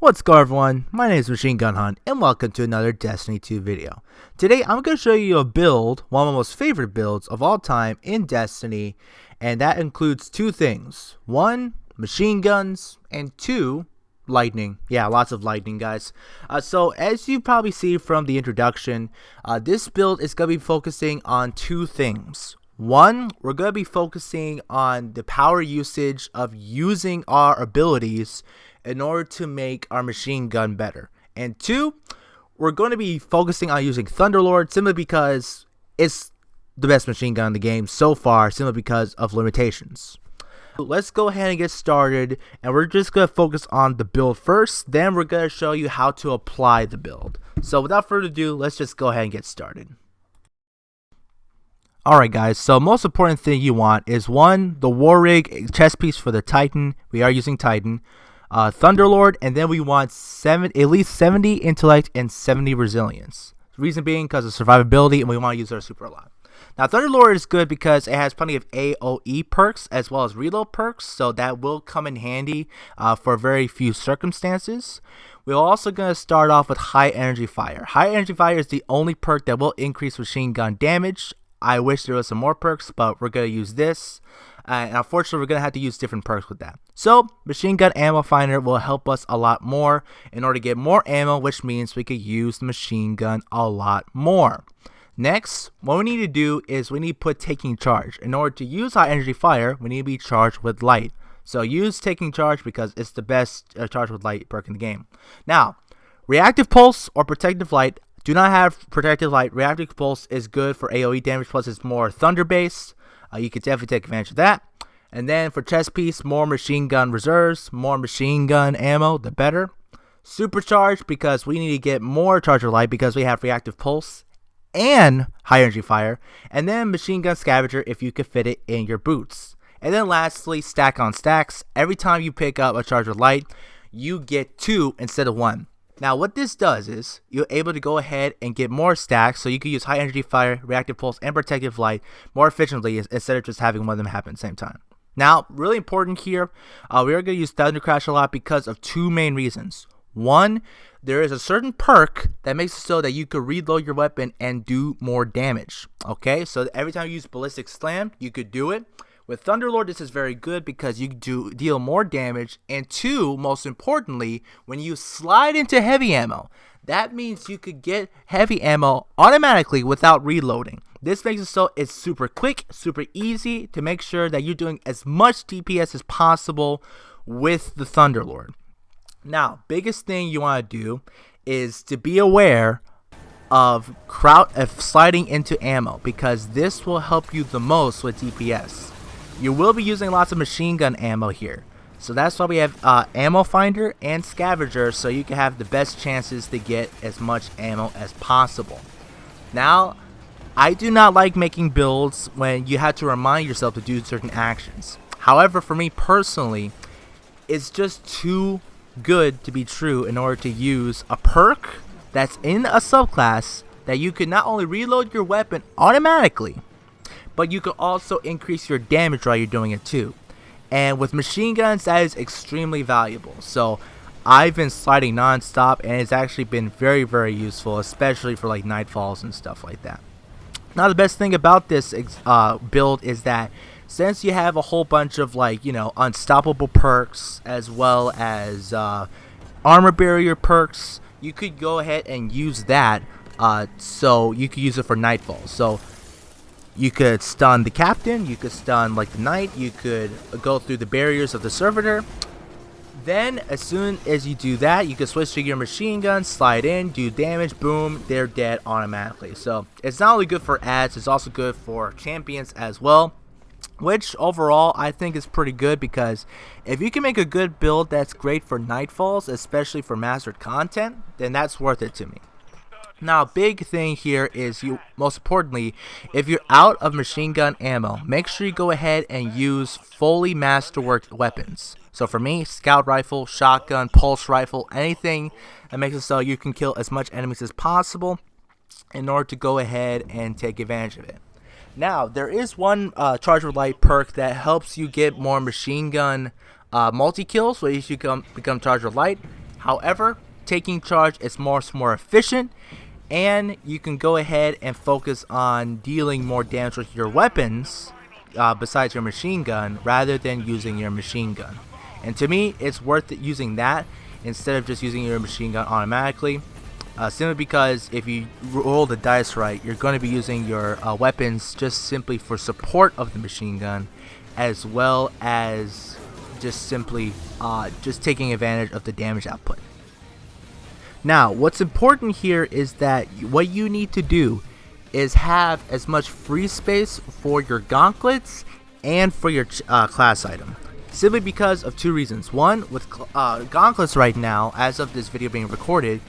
What's going on, everyone? My name is Machine Gun Hunt and welcome to another Destiny 2 video. Today I'm going to show you a build, one of my most favorite builds of all time in Destiny, and that includes two things. One, machine guns, and two, lightning. Yeah, lots of lightning, guys. So as you probably see from the introduction, this build is going to be focusing on two things. One, we're going to be focusing on the power usage of using our abilities in order to make our machine gun better. And two, we're going to be focusing on using Thunderlord simply because it's the best machine gun in the game so far, simply because of limitations. Let's go ahead and get started, and we're just going to focus on the build first, then we're going to show you how to apply the build. So without further ado, let's just go ahead and get started. Alright guys, so most important thing you want is one, the war rig chest piece for the Titan. We are using Titan. Thunderlord, and then we want at least 70 intellect and 70 resilience. Reason being because of survivability, and we want to use our super a lot. Now Thunderlord is good because it has plenty of AoE perks as well as reload perks, so that will come in handy for very few circumstances. We're also going to start off with high energy fire. High energy fire is the only perk that will increase machine gun damage. I wish there was some more perks, but we're going to use this. And unfortunately, we're going to have to use different perks with that. So, machine gun ammo finder will help us a lot more in order to get more ammo, which means we could use the machine gun a lot more. Next, what we need to do is we need to put taking charge. In order to use high energy fire, we need to be charged with light. So use taking charge because it's the best charge with light perk in the game. Now, reactive pulse or protective light. Do not have protective light. Reactive pulse is good for AoE damage, plus it's more thunder based. You could definitely take advantage of that. And then for chest piece, more machine gun reserves, more machine gun ammo, the better. Supercharged because we need to get more charger light because we have reactive pulse and high energy fire. And then machine gun scavenger if you could fit it in your boots. And then lastly, stack on stacks. Every time you pick up a charger light, you get 2 instead of 1. Now what this does is you're able to go ahead and get more stacks, so you can use high energy fire, reactive pulse, and protective light more efficiently instead of just having one of them happen at the same time. Now, really important here, we are going to use Thunder Crash a lot because of two main reasons. One, there is a certain perk that makes it so that you could reload your weapon and do more damage. Okay, so every time you use Ballistic Slam, you could do it. With Thunderlord, this is very good because you do deal more damage, and two, most importantly, when you slide into heavy ammo, that means you could get heavy ammo automatically without reloading. This makes it so it's super quick, super easy to make sure that you're doing as much DPS as possible with the Thunderlord. Now, biggest thing you want to do is to be aware of sliding into ammo because this will help you the most with DPS. You will be using lots of machine gun ammo here. So that's why we have ammo finder and scavenger, so you can have the best chances to get as much ammo as possible. Now, I do not like making builds when you have to remind yourself to do certain actions. However, for me personally, it's just too good to be true in order to use a perk that's in a subclass that you can not only reload your weapon automatically, but you can also increase your damage while you're doing it too. And with machine guns, that is extremely valuable. So I've been sliding non-stop, and it's actually been very, very useful, especially for like nightfalls and stuff like that. Now the best thing about this build is that since you have a whole bunch of unstoppable perks as well as armor barrier perks, you could go ahead and use that. So you could use it for nightfall. So you could stun the captain, you could stun the knight, you could go through the barriers of the servitor. Then as soon as you do that, you can switch to your machine gun, slide in, do damage, boom, they're dead automatically. So it's not only good for ads, it's also good for champions as well, which overall I think is pretty good because if you can make a good build that's great for nightfalls, especially for mastered content, then that's worth it to me. Now, big thing here is most importantly, if you're out of machine gun ammo, make sure you go ahead and use fully masterworked weapons. So for me, scout rifle, shotgun, pulse rifle, anything that makes it so you can kill as much enemies as possible in order to go ahead and take advantage of it. Now, there is one charger light perk that helps you get more machine gun multi-kills, so you should become charger light. However, taking charge is much more efficient, and you can go ahead and focus on dealing more damage with your weapons besides your machine gun rather than using your machine gun. And to me, it's worth it using that instead of just using your machine gun automatically. Simply because if you roll the dice right, you're going to be using your weapons just simply for support of the machine gun, as well as just simply just taking advantage of the damage output. Now, what's important here is that what you need to do is have as much free space for your gauntlets and for your class item. Simply because of two reasons. One, with gauntlets right now, as of this video being recorded,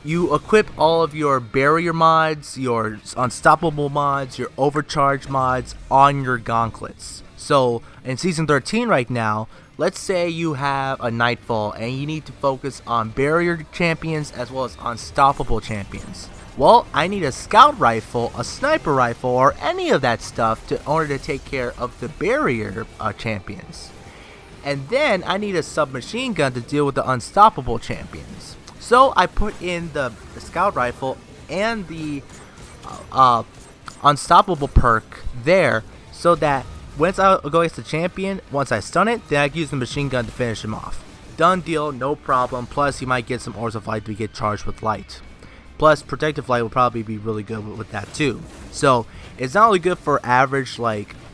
you equip all of your barrier mods, your unstoppable mods, your overcharge mods on your gauntlets. So in Season 13 right now, let's say you have a Nightfall and you need to focus on barrier champions as well as unstoppable champions. Well, I need a scout rifle, a sniper rifle, or any of that stuff in order to take care of the barrier champions. And then I need a submachine gun to deal with the unstoppable champions. So I put in the scout rifle and the unstoppable perk there, so that once I go against the champion, once I stun it, then I can use the machine gun to finish him off. Done deal, no problem. Plus, you might get some ores of light to get charged with light. Plus, protective light will probably be really good with that too. So it's not only good for average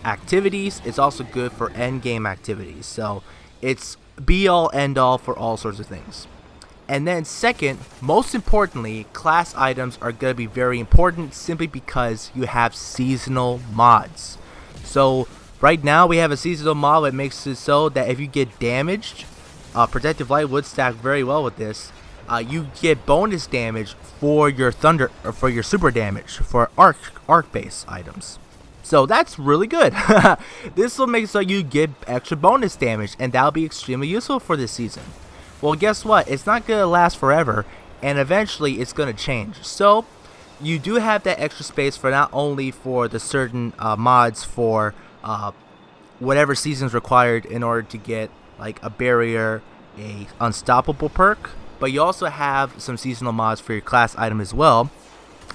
activities, it's also good for end game activities. So it's be all end all for all sorts of things. And then second, most importantly, class items are going to be very important simply because you have seasonal mods. So right now we have a seasonal mod that makes it so that if you get damaged, protective light would stack very well with this. You get bonus damage for your thunder or for your super damage for arc base items. So that's really good. This will make it so you get extra bonus damage, and that'll be extremely useful for this season. Well, guess what? It's not going to last forever, and eventually it's going to change. So you do have that extra space for not only for the certain mods for whatever season's required in order to get like a barrier, a unstoppable perk, but you also have some seasonal mods for your class item as well.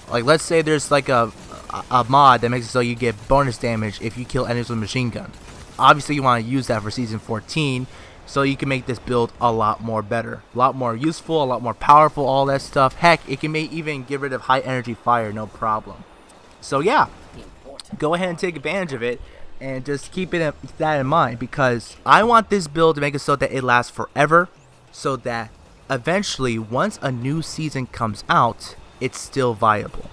Like, let's say there's like a mod that makes it so you get bonus damage if you kill enemies with a machine gun. Obviously you want to use that for season 14 so you can make this build a lot more better, a lot more useful, a lot more powerful, all that stuff. Heck, it can even get rid of high energy fire, no problem. So yeah, go ahead and take advantage of it, and just keep that in mind, because I want this build to make it so that it lasts forever, so that eventually once a new season comes out, it's still viable.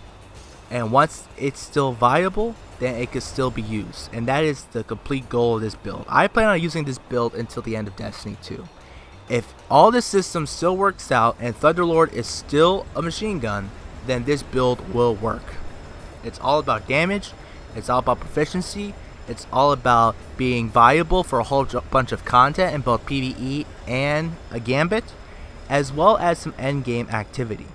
And once it's still viable, then it could still be used. And that is the complete goal of this build. I plan on using this build until the end of Destiny 2. If all the system still works out and Thunderlord is still a machine gun, then this build will work. It's all about damage, it's all about proficiency, it's all about being viable for a whole bunch of content in both PvE and a Gambit, as well as some endgame activity.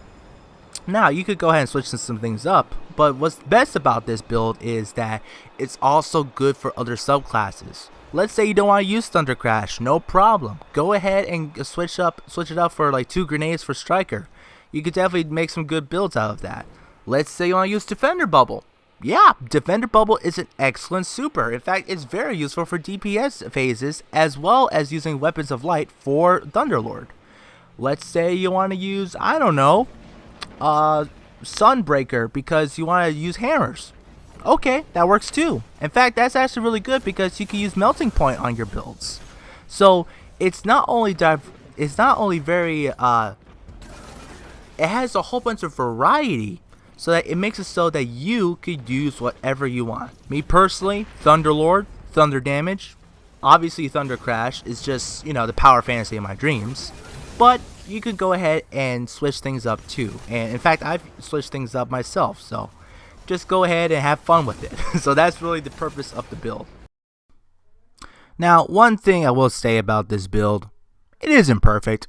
Now, you could go ahead and switch some things up, but what's best about this build is that it's also good for other subclasses. Let's say you don't want to use Thunder Crash, no problem. Go ahead and switch it up for like 2 grenades for Striker. You could definitely make some good builds out of that. Let's say you want to use Defender Bubble. Yeah, Defender Bubble is an excellent super. In fact, it's very useful for DPS phases, as well as using Weapons of Light for Thunderlord. Let's say you want to use, I don't know, Sunbreaker because you want to use hammers. Okay, that works too. In fact, that's actually really good because you can use Melting Point on your builds. So it's not only very it has a whole bunch of variety, so that it makes it so that you could use whatever you want. Me personally, Thunderlord, Thunder Damage. Obviously, Thunder Crash is just, the power fantasy of my dreams. But you could go ahead and switch things up too. And in fact, I've switched things up myself. So just go ahead and have fun with it. So that's really the purpose of the build. Now, one thing I will say about this build, it isn't perfect.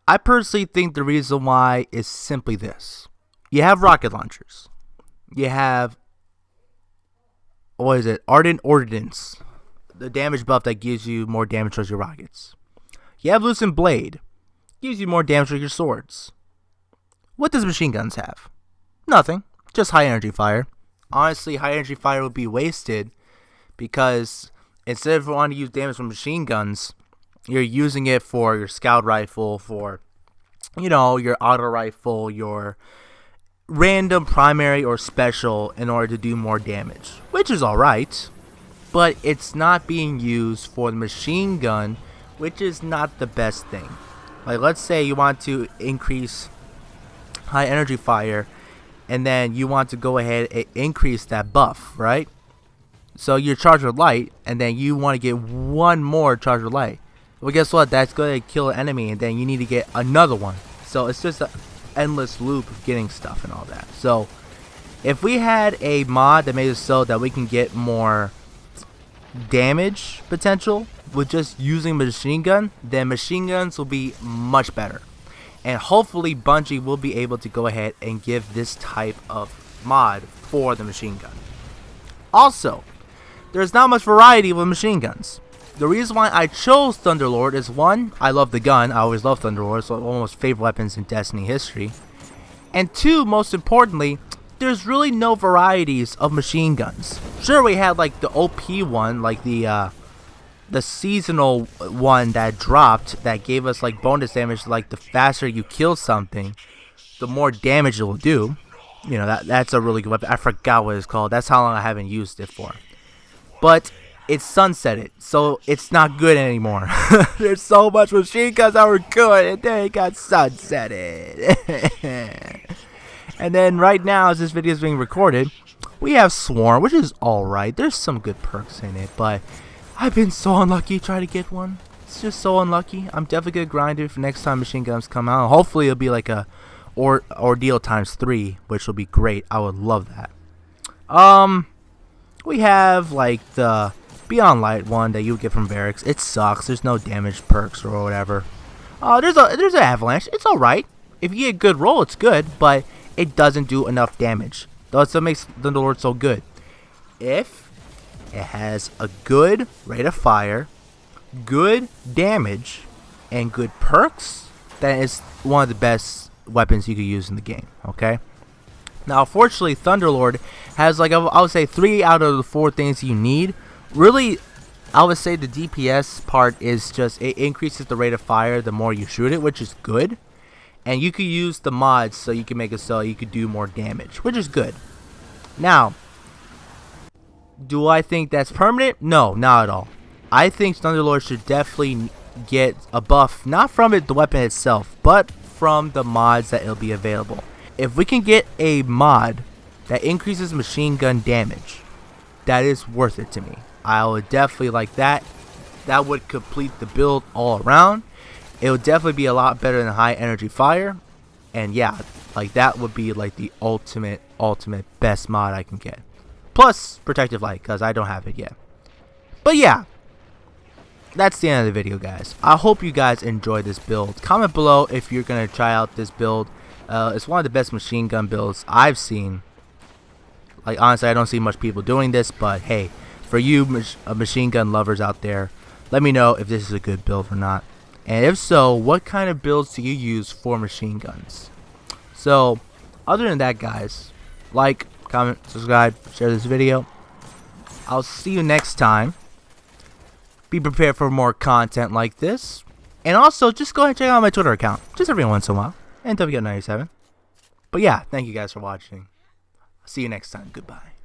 I personally think the reason why is simply this. You have rocket launchers. You have, Ardent Ordnance, the damage buff that gives you more damage towards your rockets. You have Lucent Blade. gives you more damage with your swords. What does machine guns have? Nothing, just high energy fire. Honestly, high energy fire would be wasted because instead of wanting to use damage from machine guns, you're using it for your scout rifle, for, you know, your auto rifle, your random primary or special in order to do more damage, which is alright, but it's not being used for the machine gun, which is not the best thing. Like, let's say you want to increase high energy fire, and then you want to go ahead and increase that buff, right? So you're charged with light, and then you want to get one more charged with light. Well, guess what? That's going to kill an enemy, and then you need to get another one. So it's just an endless loop of getting stuff and all that. So if we had a mod that made it so that we can get more damage potential with just using machine gun, then machine guns will be much better. And hopefully Bungie will be able to go ahead and give this type of mod for the machine gun. Also, there's not much variety with machine guns. The reason why I chose Thunderlord is, one, I love the gun. I always love Thunderlord. It's one of my most favorite weapons in Destiny history. And two, most importantly, there's really no varieties of machine guns. Sure, we had like the OP one, like the seasonal one that dropped, that gave us like bonus damage. Like, the faster you kill something, the more damage it will do. You know, that's a really good weapon. I forgot what it's called. That's how long I haven't used it for. But it's sunsetted, so it's not good anymore. There's so much machine guns that were good, and then it got sunsetted. And then right now, as this video is being recorded, we have Swarm, which is alright. There's some good perks in it, but I've been so unlucky trying to get one. It's just so unlucky. I'm definitely going to grind it for next time machine guns come out. Hopefully it'll be like a ordeal ×3, which will be great. I would love that. We have like the Beyond Light one that you get from Barracks. It sucks. There's no damage perks or whatever. There's an Avalanche. It's alright. If you get a good roll, it's good, but it doesn't do enough damage. That's what makes Thunderlord so good. If it has a good rate of fire, good damage, and good perks, then it's one of the best weapons you could use in the game, okay? Now, unfortunately, Thunderlord has, like, I would say 3 out of the 4 things you need. Really, I would say the DPS part is just, it increases the rate of fire the more you shoot it, which is good. And you could use the mods so you can make it so you could do more damage, which is good. Now, do I think that's permanent? No, not at all. I think Thunderlord should definitely get a buff, not from the weapon itself, but from the mods that it'll be available. If we can get a mod that increases machine gun damage, that is worth it to me. I would definitely like that. That would complete the build all around. It would definitely be a lot better than high energy fire. And yeah, like that would be like the ultimate best mod I can get. Plus protective light, because I don't have it yet. But yeah, that's the end of the video, guys. I hope you guys enjoyed this build. Comment below if you're going to try out this build. It's one of the best machine gun builds I've seen. Like, honestly, I don't see much people doing this, but hey, for you machine gun lovers out there, let me know if this is a good build or not. And if so, what kind of builds do you use for machine guns? So, other than that, guys, like, comment, subscribe, share this video. I'll see you next time. Be prepared for more content like this. And also, just go ahead and check out my Twitter account, just every once in a while. And WGet97. But yeah, thank you guys for watching. See you next time. Goodbye.